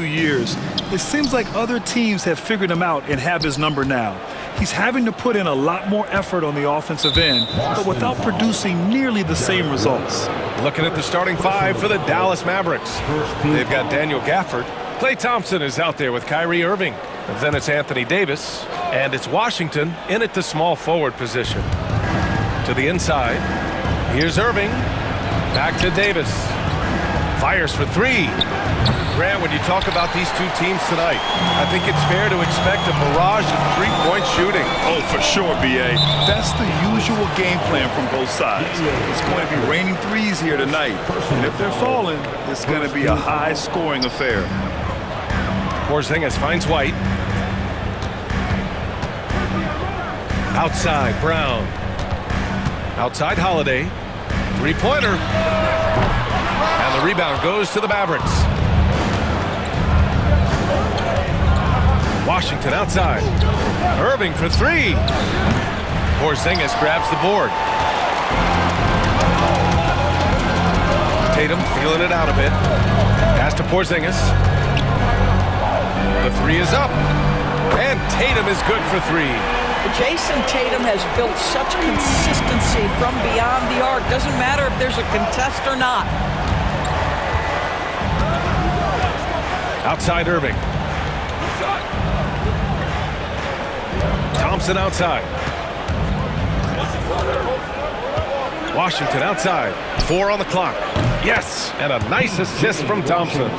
years, it seems like other teams have figured him out and have his number now. He's having to put in a lot more effort on the offensive end, but without producing nearly the same results. Looking at the starting five for the Dallas Mavericks. They've got Daniel Gafford. Klay Thompson is out there with Kyrie Irving. Then it's Anthony Davis, and it's Washington in at the small forward position. To the inside, here's Irving. Back to Davis. Fires for three. Grant, when you talk about these two teams tonight, I think it's fair to expect a barrage of three-point shooting. Oh, for sure, B.A. That's the usual game plan from both sides. It's going to be raining threes here tonight. And if they're falling, it's going to be a high-scoring affair. Porzingis finds White. Outside, Brown. Outside, Holiday. Three-pointer. And the rebound goes to the Mavericks. Washington outside. Irving for three. Porzingis grabs the board. Tatum feeling it out a bit. Pass to Porzingis. The three is up. And Tatum is good for three. Jason Tatum has built such consistency from beyond the arc. Doesn't matter if there's a contest or not. Outside Irving. Thompson outside. Washington outside. 4 on the clock. Yes, and a nice assist from Thompson.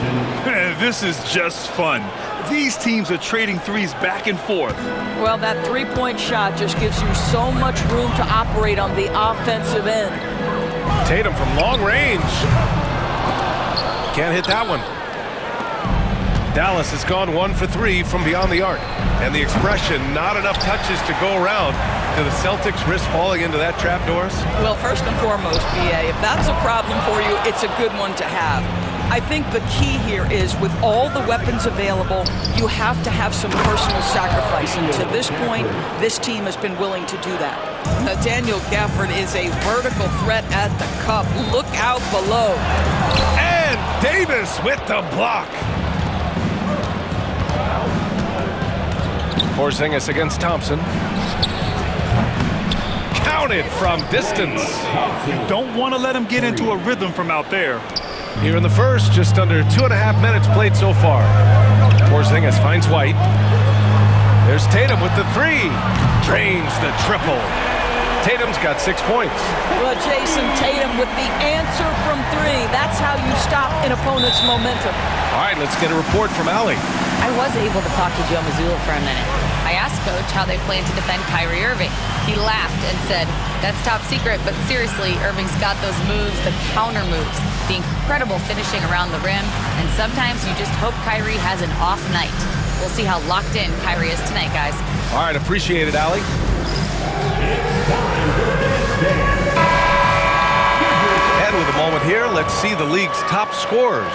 This is just fun. These teams are trading threes back and forth. Well, that three-point shot just gives you so much room to operate on the offensive end. Tatum from long range. Can't hit that one. Dallas has gone 1 for 3 from beyond the arc. And the expression, not enough touches to go around. Do the Celtics risk falling into that trap, Doris? Well, first and foremost, B.A., if that's a problem for you, it's a good one to have. I think the key here is with all the weapons available, you have to have some personal sacrifice. And to this point, this team has been willing to do that. Now, Daniel Gafford is a vertical threat at the cup. Look out below. And Davis with the block. Porzingis against Thompson. Counted from distance. You don't want to let him get into a rhythm from out there. Here in the first, just under 2.5 minutes played so far. Porzingis finds White. There's Tatum with the three. Drains the triple. Tatum's got 6 points. Well, Jason Tatum with the answer from three. That's how you stop an opponent's momentum. All right, let's get a report from Allie. I was able to talk to Joe Mazzulla for a minute. I asked Coach how they plan to defend Kyrie Irving. He laughed and said, "That's top secret, but seriously, Irving's got those moves, the counter moves, the incredible finishing around the rim, and sometimes you just hope Kyrie has an off night." We'll see how locked in Kyrie is tonight, guys. All right, appreciate it, Allie. And with a moment here, let's see the league's top scorers.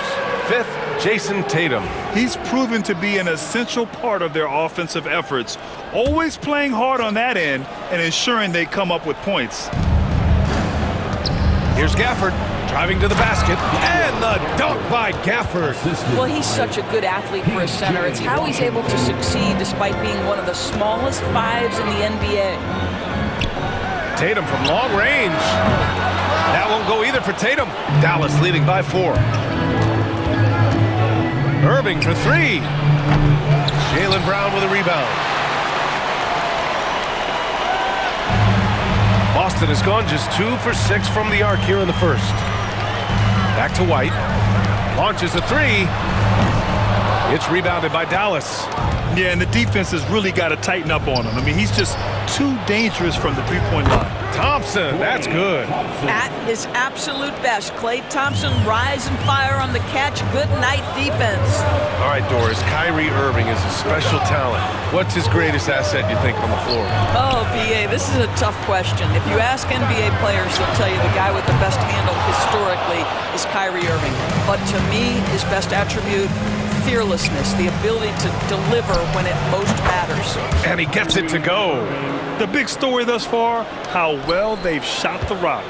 5th, Jason Tatum. He's proven to be an essential part of their offensive efforts, always playing hard on that end and ensuring they come up with points. Here's Gafford driving to the basket, and the dunk by Gafford. Well, he's such a good athlete for a center. It's how he's able to succeed despite being one of the smallest fives in the NBA. Tatum from long range. That won't go either for Tatum. Dallas leading by 4. Irving for three. Jaylen Brown with a rebound. Boston has gone just 2 for 6 from the arc here in the first. Back to White. Launches a three. It's rebounded by Dallas. Yeah, and the defense has really got to tighten up on him. I mean, he's just too dangerous from the three-point line. Thompson, that's good. At his absolute best, Klay Thompson rise and fire on the catch. Good night defense. All right, Doris, Kyrie Irving is a special talent. What's his greatest asset, you think, on the floor? Oh, B.A., this is a tough question. If you ask NBA players, they'll tell you the guy with the best handle historically is Kyrie Irving. But to me, his best attribute, fearlessness, the ability to deliver when it most matters. And he gets it to go. The big story thus far, how well they've shot the rock.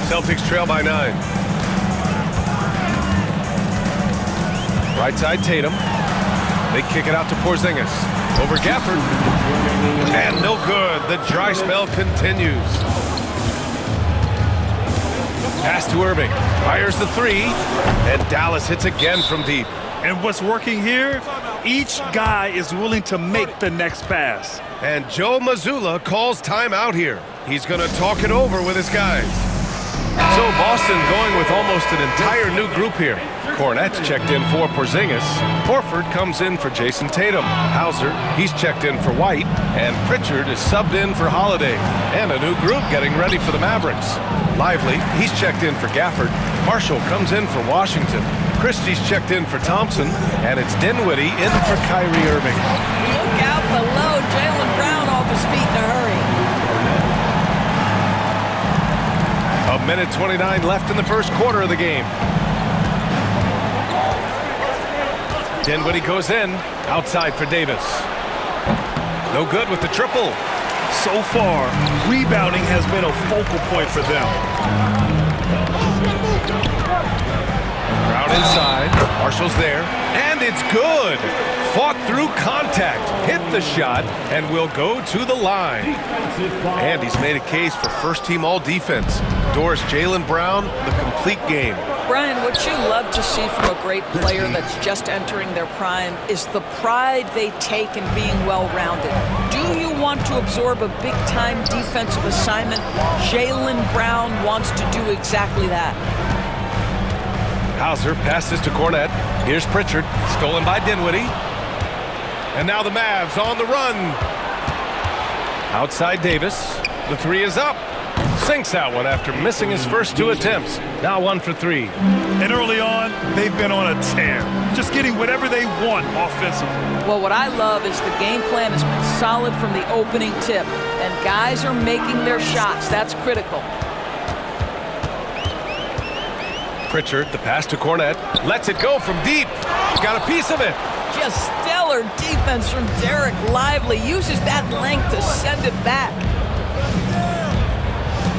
Celtics trail by 9. Right side Tatum. They kick it out to Porzingis. Over Gafford. And no good. The dry spell continues. Pass to Irving. Fires the three. And Dallas hits again from deep. And what's working here? Each guy is willing to make the next pass. And Joe Mazzulla calls timeout here. He's going to talk it over with his guys. So Boston going with almost an entire new group here. Cornette's checked in for Porzingis. Horford comes in for Jason Tatum. Hauser, he's checked in for White. And Pritchard is subbed in for Holiday. And a new group getting ready for the Mavericks. Lively, he's checked in for Gafford. Marshall comes in for Washington. Christie's checked in for Thompson. And it's Dinwiddie in for Kyrie Irving. Look out below. Jaylen Brown off his feet in a hurry. A minute 29 left in the first quarter of the game. Dinwiddie goes in, outside for Davis. No good with the triple. So far, rebounding has been a focal point for them. Brown inside, Marshall's there, and it's good. Fought through contact, hit the shot, and will go to the line. And he's made a case for first-team all-defense. Doris Jaylen Brown, the complete game. Brian, what you love to see from a great player that's just entering their prime is the pride they take in being well-rounded. Do you want to absorb a big-time defensive assignment? Jaylen Brown wants to do exactly that. Hauser passes to Cornette. Here's Pritchard, stolen by Dinwiddie. And now the Mavs on the run. Outside Davis. The three is up. Sinks that one after missing his first two attempts. Now 1 for 3. And early on, they've been on a tear. Just getting whatever they want offensively. Well, what I love is the game plan has been solid from the opening tip. And guys are making their shots. That's critical. Pritchard, the pass to Cornette. Lets it go from deep. He's got a piece of it. Just stellar defense from Derek Lively. Uses that length to send it back.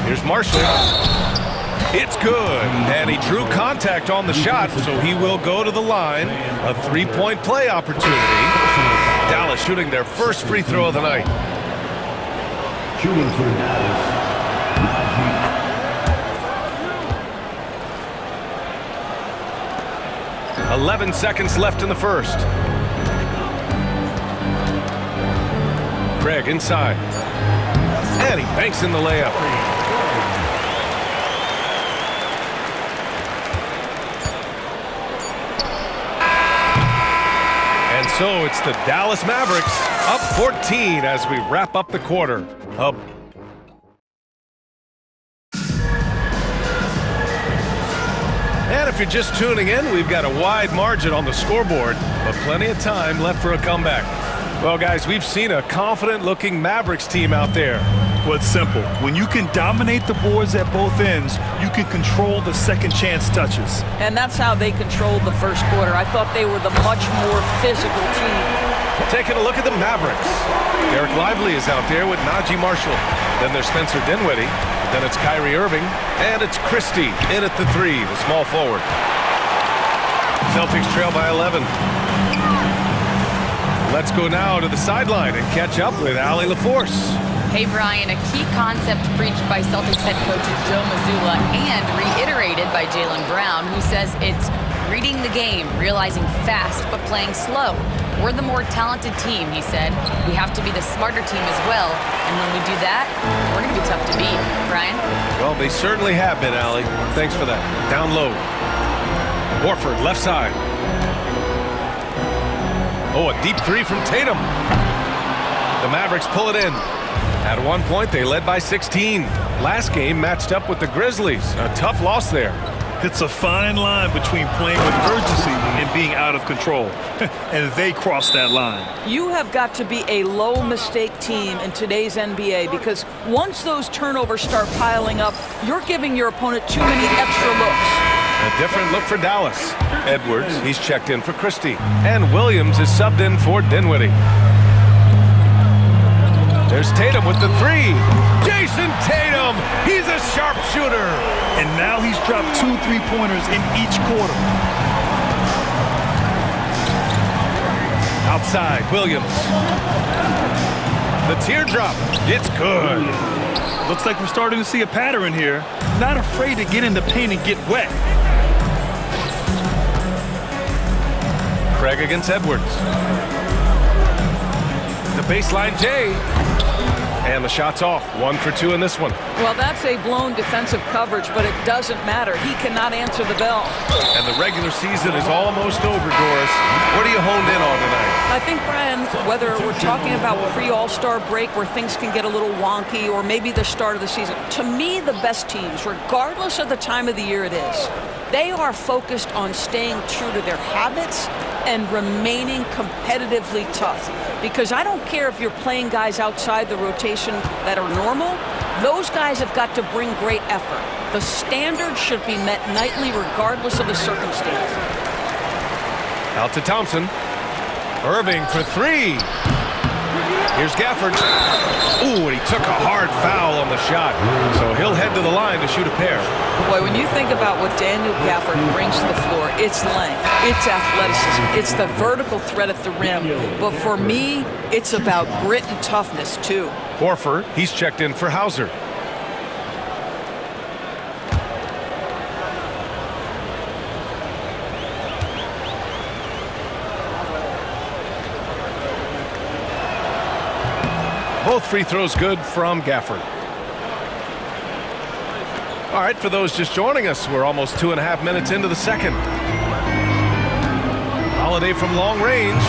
Here's Marshall. It's good. And he drew contact on the shot, so he will go to the line. A three-point play opportunity. Dallas shooting their first free throw of the night. Shooting for Dallas. 11 seconds left in the first. Craig inside. And he banks in the layup. And so it's the Dallas Mavericks up 14 as we wrap up the quarter. And if you're just tuning in, we've got a wide margin on the scoreboard, but plenty of time left for a comeback. Well, guys, we've seen a confident-looking Mavericks team out there. Well, it's simple. When you can dominate the boards at both ends, you can control the second chance touches. And that's how they controlled the first quarter. I thought they were the much more physical team. Taking a look at the Mavericks. Derek Lively is out there with Najee Marshall. Then there's Spencer Dinwiddie. Then it's Kyrie Irving. And it's Christie in at the three, the small forward. Celtics trail by 11. Let's go now to the sideline and catch up with Allie LaForce. Hey, Brian, a key concept preached by Celtics head coach Joe Mazzulla and reiterated by Jaylen Brown, who says it's reading the game, realizing fast but playing slow. We're the more talented team, he said. We have to be the smarter team as well. And when we do that, we're going to be tough to beat. Brian? Well, they certainly have been, Allie. Thanks for that. Down low. Horford, left side. Oh, a deep three from Tatum. The Mavericks pull it in. At one point, they led by 16. Last game matched up with the Grizzlies. A tough loss there. It's a fine line between playing with urgency and being out of control. And they crossed that line. You have got to be a low-mistake team in today's NBA because once those turnovers start piling up, you're giving your opponent too many extra looks. A different look for Dallas. Edwards, he's checked in for Christie. And Williams is subbed in for Dinwiddie. There's Tatum with the three. Jason Tatum, he's a sharpshooter. And now he's dropped 2 3-pointers in each quarter. outside, Williams. The teardrop, it's good. Looks like we're starting to see a pattern here. Not afraid to get in the paint and get wet. Craig against Edwards. The baseline J. And the shot's off. 1 for 2 in this one. Well, that's a blown defensive coverage, but it doesn't matter. He cannot answer the bell. And the regular season is almost over, Doris. What are you honed in on tonight? I think, Brian, whether we're talking about pre-All-Star break where things can get a little wonky or maybe the start of the season, to me, the best teams, regardless of the time of the year it is, they are focused on staying true to their habits and remaining competitively tough. Because I don't care if you're playing guys outside the rotation that are normal, those guys have got to bring great effort. The standard should be met nightly regardless of the circumstance. Out to Thompson. Irving for 3. Here's Gafford. Ooh, and he took a hard foul on the shot. So he'll head to the line to shoot a pair. Boy, when you think about what Daniel Gafford brings to the floor, it's length, it's athleticism, it's the vertical threat at the rim. But for me, it's about grit and toughness, too. Horford, he's checked in for Hauser. Both free throws good from Gafford. All right, for those just joining us, we're almost 2.5 minutes into the second. Holiday from long range,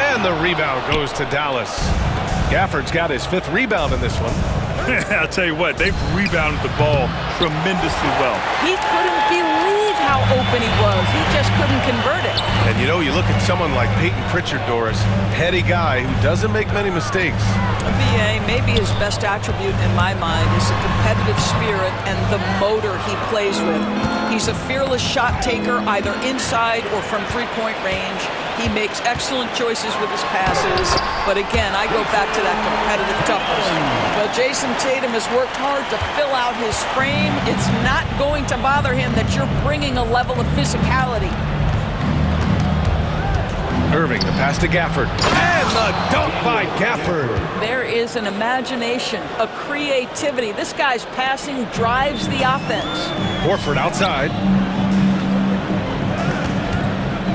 and the rebound goes to Dallas. Gafford's got his 5th rebound in this one. I'll tell you what, they've rebounded the ball tremendously well. He couldn't believe how open he was. He just couldn't convert it. And you know, you look at someone like Peyton Pritchard, Doris, heady guy who doesn't make many mistakes. BA, maybe his best attribute in my mind is the competitive spirit and the motor he plays with. He's a fearless shot taker, either inside or from three-point range. He makes excellent choices with his passes. But again, I go back to that competitive toughness. Well, Jason Tatum has worked hard to fill out his frame. It's not going to bother him that you're bringing a level of physicality. Irving, the pass to Gafford. And the dunk by Gafford. There is an imagination, a creativity. This guy's passing drives the offense. Horford outside.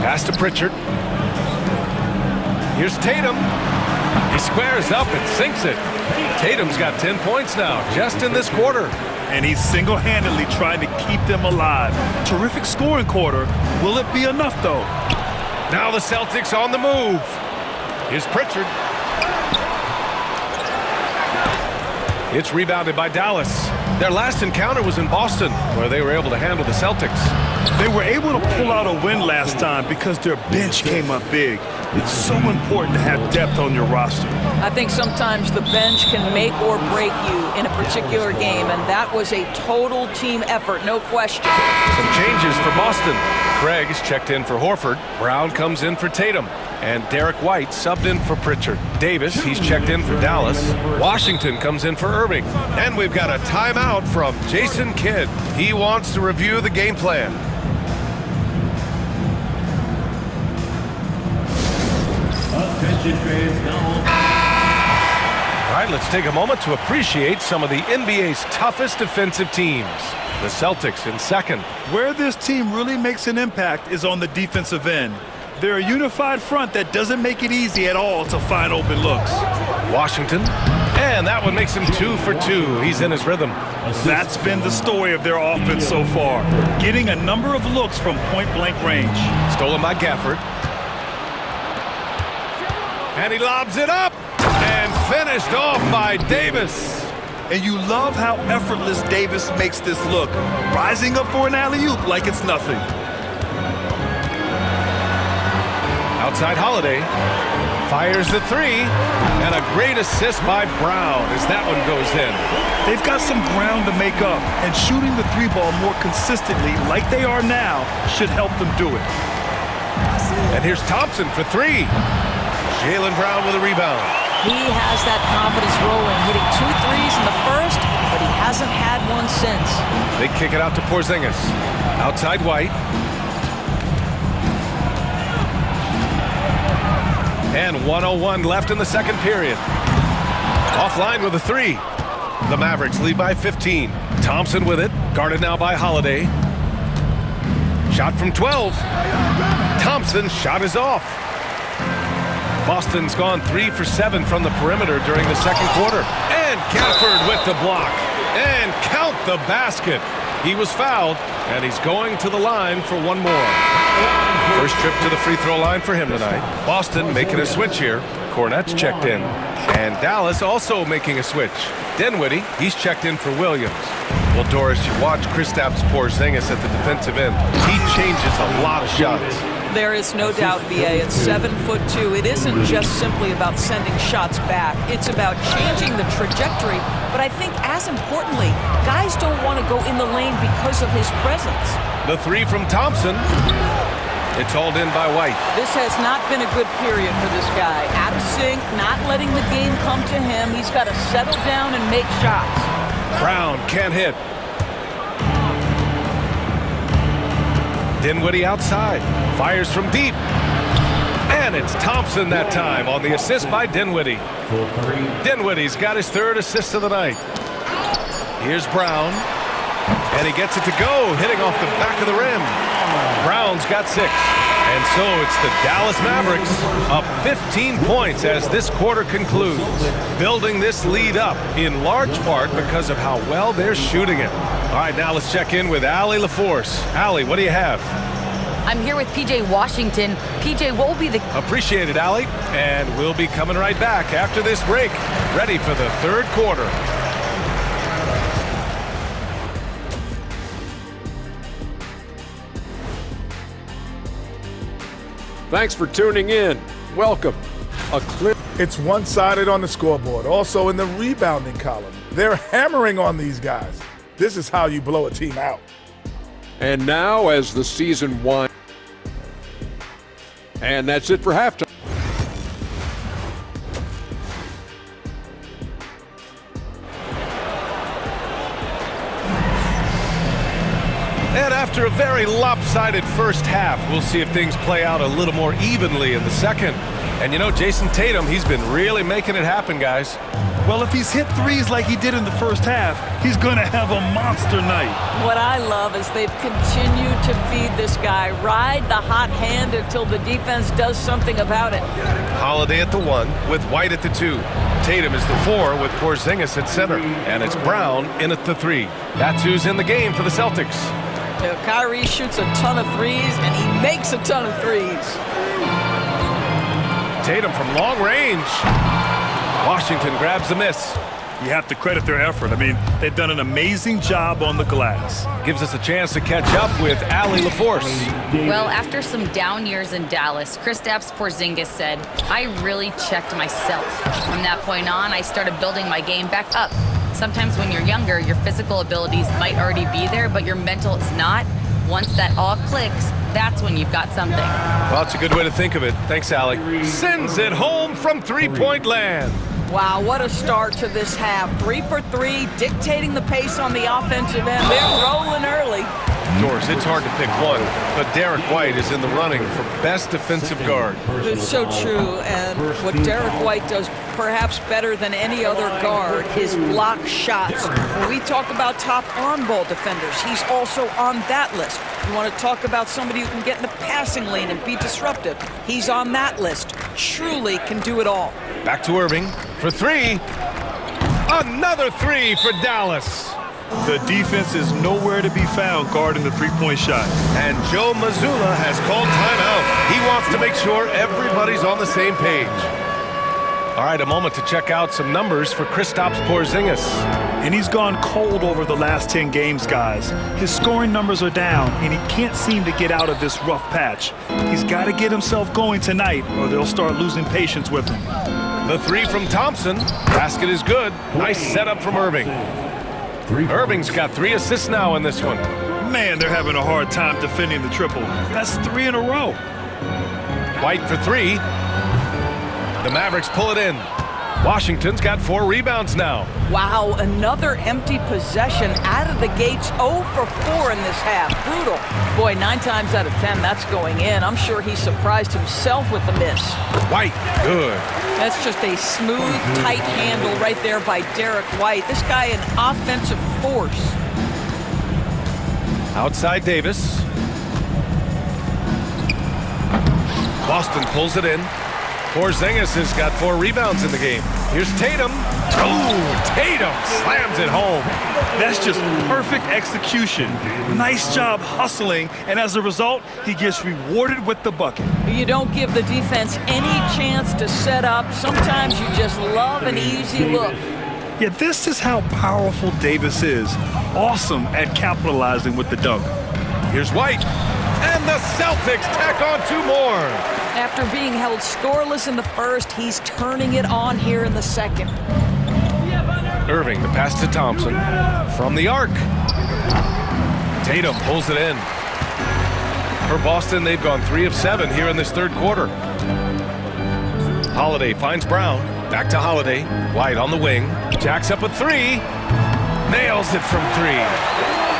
Pass to Pritchard. Here's Tatum. He squares up and sinks it. Tatum's got 10 points now, just in this quarter. And he's single-handedly trying to keep them alive. Terrific scoring quarter. Will it be enough, though? Now the Celtics on the move. Here's Pritchard. It's rebounded by Dallas. Their last encounter was in Boston, where they were able to handle the Celtics. They were able to pull out a win last time because their bench came up big. It's so important to have depth on your roster. I think sometimes the bench can make or break you in a particular game, and that was a total team effort, no question. Some changes for Boston. Craig is checked in for Horford. Brown comes in for Tatum. And Derek White subbed in for Pritchard. Davis, he's checked in for Dallas. Washington comes in for Irving. And we've got a timeout from Jason Kidd. He wants to review the game plan. Attention fans, now. All right, let's take a moment to appreciate some of the NBA's toughest defensive teams. The Celtics in second. Where this team really makes an impact is on the defensive end. They're a unified front that doesn't make it easy at all to find open looks. Washington, and that one makes him 2 for 2. He's in his rhythm. That's been the story of their offense so far, getting a number of looks from point-blank range. Stolen by Gafford. And he lobs it up, and finished off by Davis. And you love how effortless Davis makes this look, rising up for an alley-oop like it's nothing. Outside Holiday, fires the 3, and a great assist by Brown as that one goes in. They've got some ground to make up, and shooting the 3-ball more consistently like they are now should help them do it. And here's Thompson for 3. Jaylen Brown with a rebound. He has that confidence rolling, hitting 2 threes in the first, but he hasn't had one since. They kick it out to Porzingis. Outside White. And 1:01 left in the second period. Offline with a three. The Mavericks lead by 15. Thompson with it, guarded now by Holiday. Shot from 12. Thompson's shot is off. Boston's gone 3 for 7 from the perimeter during the second quarter. And Gafford with the block. And count the basket. He was fouled, and he's going to the line for one more. First trip to the free throw line for him tonight. Boston making a switch here. Cornette's checked in. And Dallas also making a switch. Dinwiddie, he's checked in for Williams. Well, Doris, you watch Kristaps Porzingis at the defensive end. He changes a lot of shots. There is no doubt, BA, at 7'2", it isn't just simply about sending shots back. It's about changing the trajectory. But I think as importantly, guys don't want to go in the lane because of his presence. The three from Thompson. It's hauled in by White. This has not been a good period for this guy. Out of sync, not letting the game come to him. He's got to settle down and make shots. Brown can't hit. Dinwiddie outside. Fires from deep. And it's Thompson that time on the assist by Dinwiddie. Dinwiddie's got his third assist of the night. Here's Brown. And he gets it to go, hitting off the back of the rim. Brown's got 6. And so it's the Dallas Mavericks up 15 points as this quarter concludes. Building this lead up in large part because of how well they're shooting it. All right, now let's check in with Allie LaForce. Allie, what do you have? I'm here with PJ Washington. PJ, what will be the... Appreciate it, Allie. And we'll be coming right back after this break, ready for the third quarter. Thanks for tuning in. Welcome. It's one-sided on the scoreboard. Also in the rebounding column. They're hammering on these guys. This is how you blow a team out. And now as the season winds. And that's it for halftime. And after a very lopsided first half, we'll see if things play out a little more evenly in the second. And you know, Jason Tatum, he's been really making it happen, guys. Well, if he's hit threes like he did in the first half, he's going to have a monster night. What I love is they've continued to feed this guy, ride the hot hand until the defense does something about it. Holiday at the 1 with White at the 2. Tatum is the 4 with Porzingis at center. And it's Brown in at the 3. That's who's in the game for the Celtics. You know, Kyrie shoots a ton of threes, and he makes a ton of threes. Tatum from long range. Washington grabs the miss. You have to credit their effort. I mean, they've done an amazing job on the glass. Gives us a chance to catch up with Allie LaForce. Well, after some down years in Dallas, Kristaps Porzingis said, I really checked myself. From that point on, I started building my game back up. Sometimes when you're younger, your physical abilities might already be there, but your mental is not. Once that all clicks, that's when you've got something. Well, it's a good way to think of it. Thanks, Allie. Sends it home from three-point land. Wow, what a start to this half. 3 for 3, dictating the pace on the offensive end. They're rolling early. Doris, it's hard to pick one, but Derek White is in the running for best defensive guard. It's so true, and what Derek White does perhaps better than any other guard is block shots. When we talk about top on-ball defenders, he's also on that list. You want to talk about somebody who can get in the passing lane and be disruptive, he's on that list. Truly can do it all. Back to Irving for 3. Another 3 for Dallas. The defense is nowhere to be found guarding the three-point shot. And Joe Mazzulla has called timeout. He wants to make sure everybody's on the same page. All right, a moment to check out some numbers for Kristaps Porzingis. And he's gone cold over the last 10 games, guys. His scoring numbers are down, and he can't seem to get out of this rough patch. He's got to get himself going tonight, or they'll start losing patience with him. The 3 from Thompson. Basket is good. Nice setup from Irving. Irving's got 3 assists now in this one. Man, they're having a hard time defending the triple. That's 3 in a row. White for 3. The Mavericks pull it in. Washington's got 4 rebounds now. Wow, another empty possession out of the gates. 0 for 4 in this half. Brutal. Boy, 9 times out of 10, that's going in. I'm sure he surprised himself with the miss. White, good. That's just a smooth, tight handle right there by Derek White. This guy an offensive force. Outside Davis. Boston pulls it in. Porzingis has got 4 rebounds in the game. Here's Tatum. Oh, Tatum slams it home. That's just perfect execution. Nice job hustling, and as a result, he gets rewarded with the bucket. You don't give the defense any chance to set up. Sometimes you just love an easy look. Yeah, this is how powerful Davis is. Awesome at capitalizing with the dunk. Here's White. And the Celtics tack on 2 more. After being held scoreless in the first, he's turning it on here in the second. Irving, the pass to Thompson. From the arc. Tatum pulls it in. For Boston, they've gone 3 of 7 here in this third quarter. Holiday finds Brown. Back to Holiday. White on the wing. Jacks up a 3. Nails it from 3.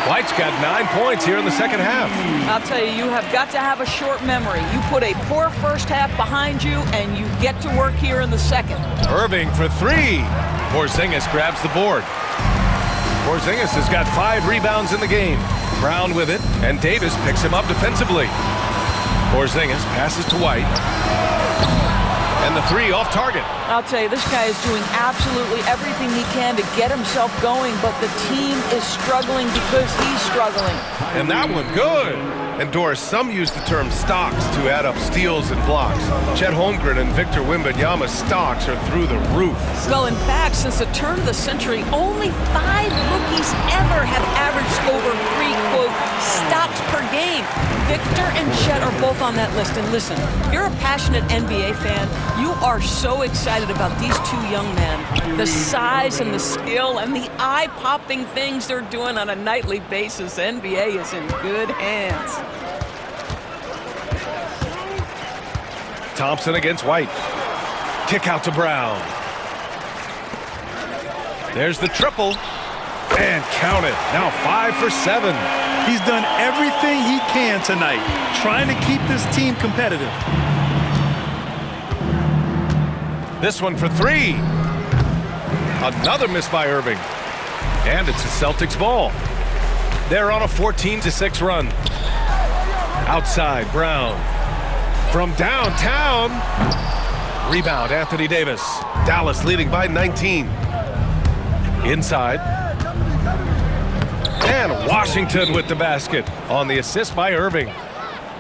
White's got 9 points here in the second half. I'll tell you, you have got to have a short memory. You put a poor first half behind you, and you get to work here in the second. Irving for 3. Porzingis grabs the board. Porzingis has got 5 rebounds in the game. Brown with it, and Davis picks him up defensively. Porzingis passes to White. And the 3 off target. I'll tell you, this guy is doing absolutely everything he can to get himself going, but the team is struggling because he's struggling. And that one good. And Doris, some use the term stocks to add up steals and blocks. Chet Holmgren and Victor Wembanyama's stocks are through the roof. Well, in fact, since the turn of the century, only 5 rookies ever have averaged over 3, quote, stocks per game. Victor and Chet are both on that list. And listen, if you're a passionate NBA fan, you are so excited about these 2 young men. The size and the skill and the eye-popping things they're doing on a nightly basis. The NBA is in good hands. Thompson against White. Kick out to Brown. There's the triple. And count it. Now 5 for 7. He's done everything he can tonight, trying to keep this team competitive. This one for 3. Another miss by Irving. And it's a Celtics ball. They're on a 14-6 run. Outside, Brown. From downtown. Rebound, Anthony Davis. Dallas leading by 19. Inside. And Washington with the basket on the assist by Irving.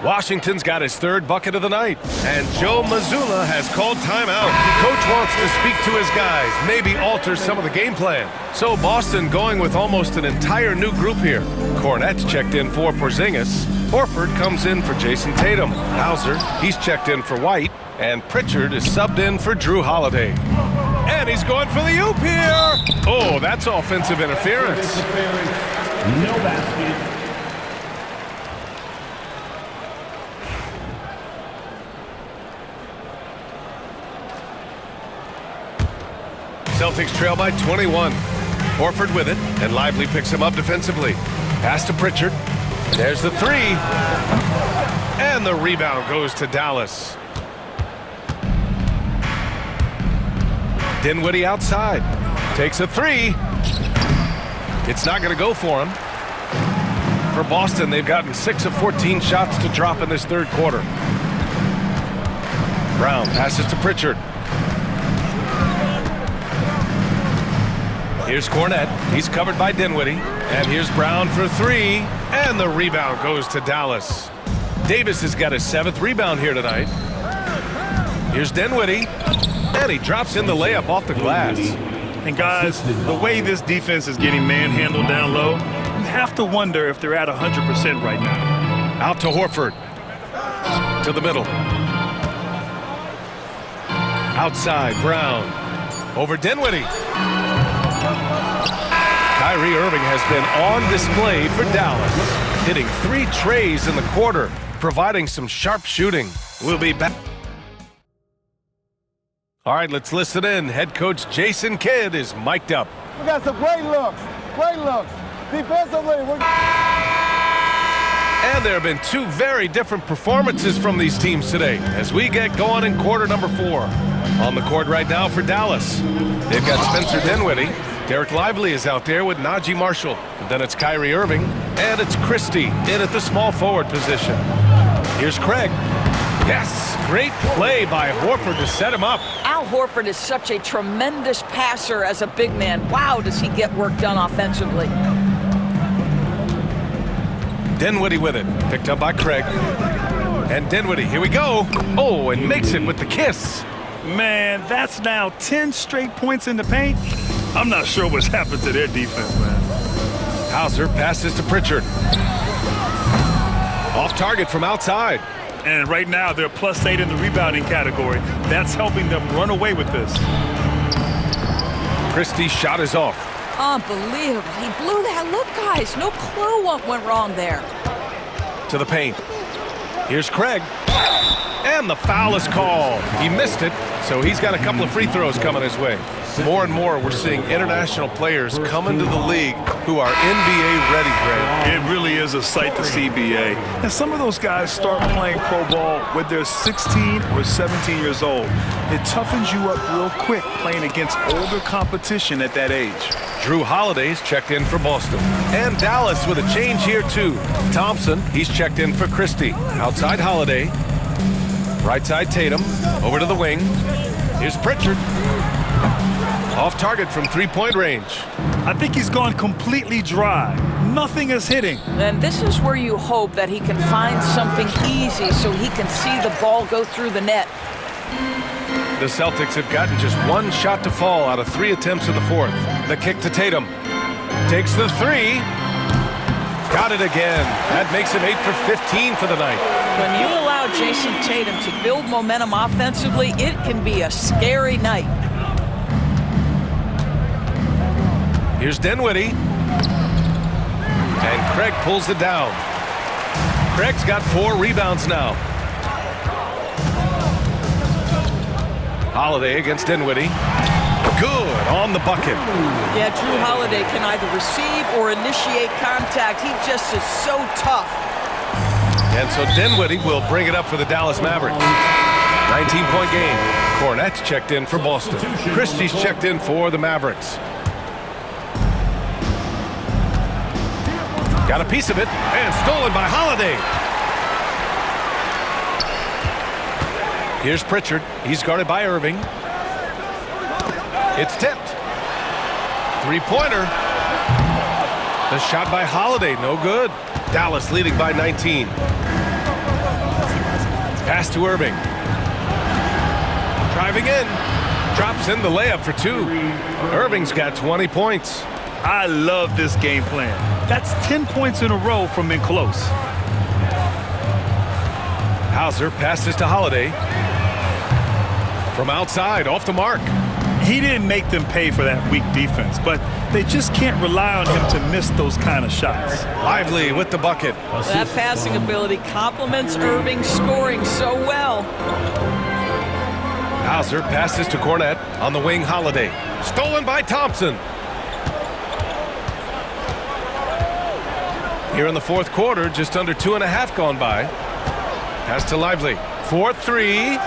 Washington's got his 3rd bucket of the night. And Joe Mazzulla has called timeout. Coach wants to speak to his guys, maybe alter some of the game plan. So Boston going with almost an entire new group here. Cornette's checked in for Porzingis. Horford comes in for Jason Tatum. Hauser, he's checked in for White. And Pritchard is subbed in for Drew Holiday. And he's going for the oop here. Oh, that's offensive interference. No basket. Celtics trail by 21. Horford with it, and Lively picks him up defensively. Pass to Pritchard. There's the 3. And the rebound goes to Dallas. Dinwiddie outside. Takes a 3. It's not going to go for him. For Boston, they've gotten 6 of 14 shots to drop in this third quarter. Brown passes to Pritchard. Here's Cornette. He's covered by Dinwiddie. And here's Brown for 3. And the rebound goes to Dallas. Davis has got his 7th rebound here tonight. Here's Dinwiddie. And he drops in the layup off the glass. And guys, the way this defense is getting manhandled down low, you have to wonder if they're at 100% right now. Out to Horford. To the middle. Outside, Brown. Over Dinwiddie. Kyrie Irving has been on display for Dallas, hitting 3 trays in the quarter, providing some sharp shooting. We'll be back. All right, let's listen in. Head coach Jason Kidd is mic'd up. We got some great looks. Defensively, And there have been two very different performances from these teams today as we get going in quarter number 4. On the court right now for Dallas, they've got Spencer Dinwiddie. Derek Lively is out there with Najee Marshall. And then it's Kyrie Irving, and it's Christie in at the small forward position. Here's Craig. Yes, great play by Horford to set him up. Al Horford is such a tremendous passer as a big man. Wow, does he get work done offensively. Dinwiddie with it, picked up by Craig. And Dinwiddie, here we go. Oh, and makes it with the kiss. Man, that's now 10 straight points in the paint. I'm not sure what's happened to their defense, man. Hauser passes to Pritchard. Off target from outside. And right now, they're +8 in the rebounding category. That's helping them run away with this. Christie's shot is off. Unbelievable. He blew that. Look, guys, no clue what went wrong there. To the paint. Here's Craig. And the foul is called. He missed it, so he's got a couple of free throws coming his way. More and more, we're seeing international players come into the league who are NBA ready, Greg. It really is a sight to see, BA. And some of those guys start playing pro ball when they're 16 or 17 years old. It toughens you up real quick playing against older competition at that age. Drew Holiday's checked in for Boston. And Dallas with a change here, too. Thompson, he's checked in for Christie. Outside Holiday. Right side Tatum. Over to the wing. Here's Pritchard. Off target from three-point range. I think he's gone completely dry. Nothing is hitting. And this is where you hope that he can find something easy so he can see the ball go through the net. The Celtics have gotten just one shot to fall out of 3 attempts in the fourth. The kick to Tatum. Takes the 3. Got it again. That makes him 8 for 15 for the night. When you allow Jason Tatum to build momentum offensively, it can be a scary night. Here's Dinwiddie. And Craig pulls it down. Craig's got 4 rebounds now. Holiday against Dinwiddie. Good on the bucket. Yeah, Drew Holiday can either receive or initiate contact. He just is so tough. And so Dinwiddie will bring it up for the Dallas Mavericks. 19-point game. Cornette's checked in for Boston. Christie's checked in for the Mavericks. Got a piece of it, and stolen by Holiday. Here's Pritchard. He's guarded by Irving. It's tipped. Three-pointer. The shot by Holiday, no good. Dallas leading by 19. Pass to Irving. Driving in. Drops in the layup for 2. Irving's got 20 points. I love this game plan. That's 10 points in a row from in close. Hauser passes to Holiday. From outside, off the mark. He didn't make them pay for that weak defense, but they just can't rely on him to miss those kind of shots. Lively with the bucket. That passing ability complements Irving's scoring so well. Hauser passes to Cornette. On the wing, Holiday. Stolen by Thompson. Here in the fourth quarter, just under 2.5 gone by. Pass to Lively. 4-3.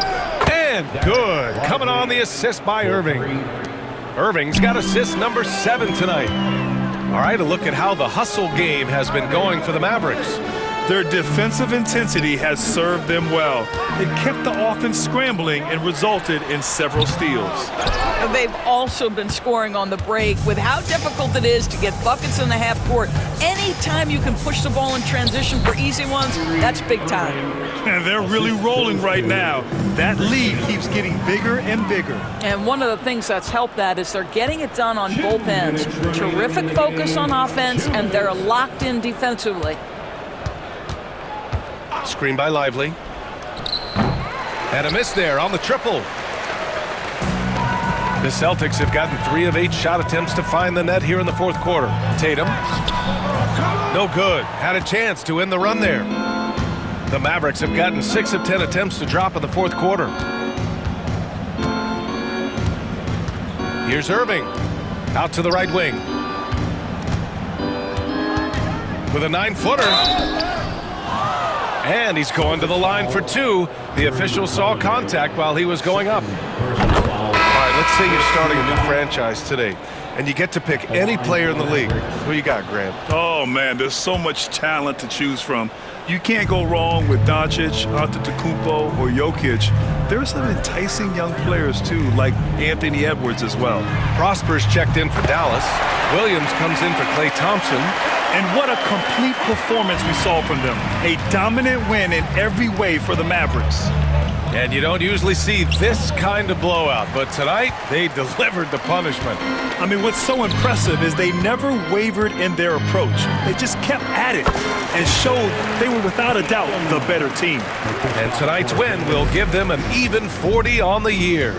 And good. Coming on the assist by Irving. Irving's got assist number 7 tonight. All right, a look at how the hustle game has been going for the Mavericks. Their defensive intensity has served them well. It kept the offense scrambling and resulted in several steals. And they've also been scoring on the break. With how difficult it is to get buckets in the half court, anytime you can push the ball in transition for easy ones, that's big time. And they're really rolling right now. That lead keeps getting bigger and bigger. And one of the things that's helped that is they're getting it done on both ends. Terrific focus on offense, and they're locked in defensively. Screen by Lively. And a miss there on the triple. The Celtics have gotten 3 of 8 shot attempts to find the net here in the fourth quarter. Tatum. No good. Had a chance to end the run there. The Mavericks have gotten 6 of 10 attempts to drop in the fourth quarter. Here's Irving. Out to the right wing. With a 9-footer. And he's going to the line for 2. The official saw contact while he was going up. All right, let's say you're starting a new franchise today, and you get to pick any player in the league. Who you got, Grant? Oh, man, there's so much talent to choose from. You can't go wrong with Doncic, Antetokounmpo, or Jokic. There's some enticing young players, too, like Anthony Edwards as well. Prosper's checked in for Dallas. Williams comes in for Klay Thompson. And what a complete performance we saw from them. A dominant win in every way for the Mavericks. And you don't usually see this kind of blowout, but tonight they delivered the punishment. I mean, what's so impressive is they never wavered in their approach. They just kept at it and showed they were without a doubt the better team. And tonight's win will give them an even 40 on the year.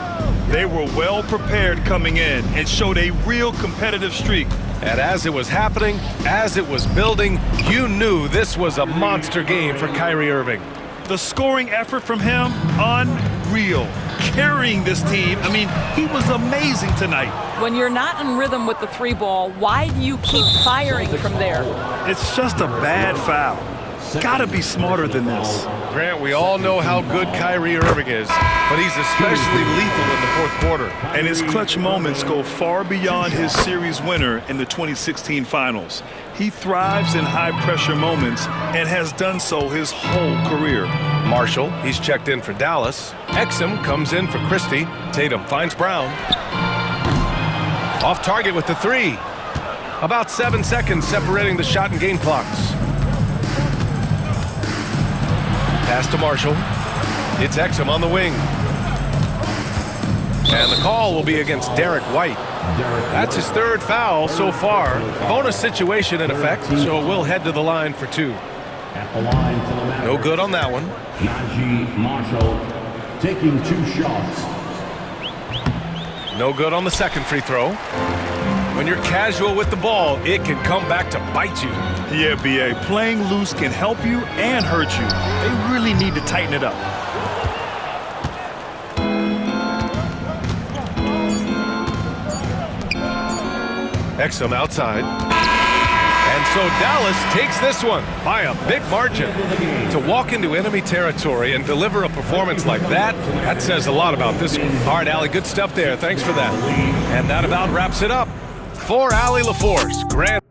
They were well prepared coming in and showed a real competitive streak. And as it was happening, as it was building, you knew this was a monster game for Kyrie Irving. The scoring effort from him, unreal. Carrying this team, I mean, he was amazing tonight. When you're not in rhythm with the 3-ball, why do you keep firing from there? It's just a bad foul. Gotta be smarter than this. Grant, we all know how good Kyrie Irving is, but he's especially lethal in the fourth quarter. And his clutch moments go far beyond his series winner in the 2016 finals. He thrives in high-pressure moments and has done so his whole career. Marshall, he's checked in for Dallas. Exum comes in for Christie. Tatum finds Brown. Off target with the 3. About 7 seconds separating the shot and game clocks. Pass to Marshall. It's Exum on the wing. And the call will be against Derek White. That's his 3rd foul so far. Bonus situation in effect, so we'll head to the line for 2. At the line for the Mavericks. No good on that one. Najee Marshall taking 2 shots. No good on the second free throw. When you're casual with the ball, it can come back to bite you. Yeah, B.A., playing loose can help you and hurt you. They really need to tighten it up. Exum outside. And so Dallas takes this one by a big margin. To walk into enemy territory and deliver a performance like that, that says a lot about this one. All right, Allie, good stuff there. Thanks for that. And that about wraps it up. For Allie LaForce, Grant.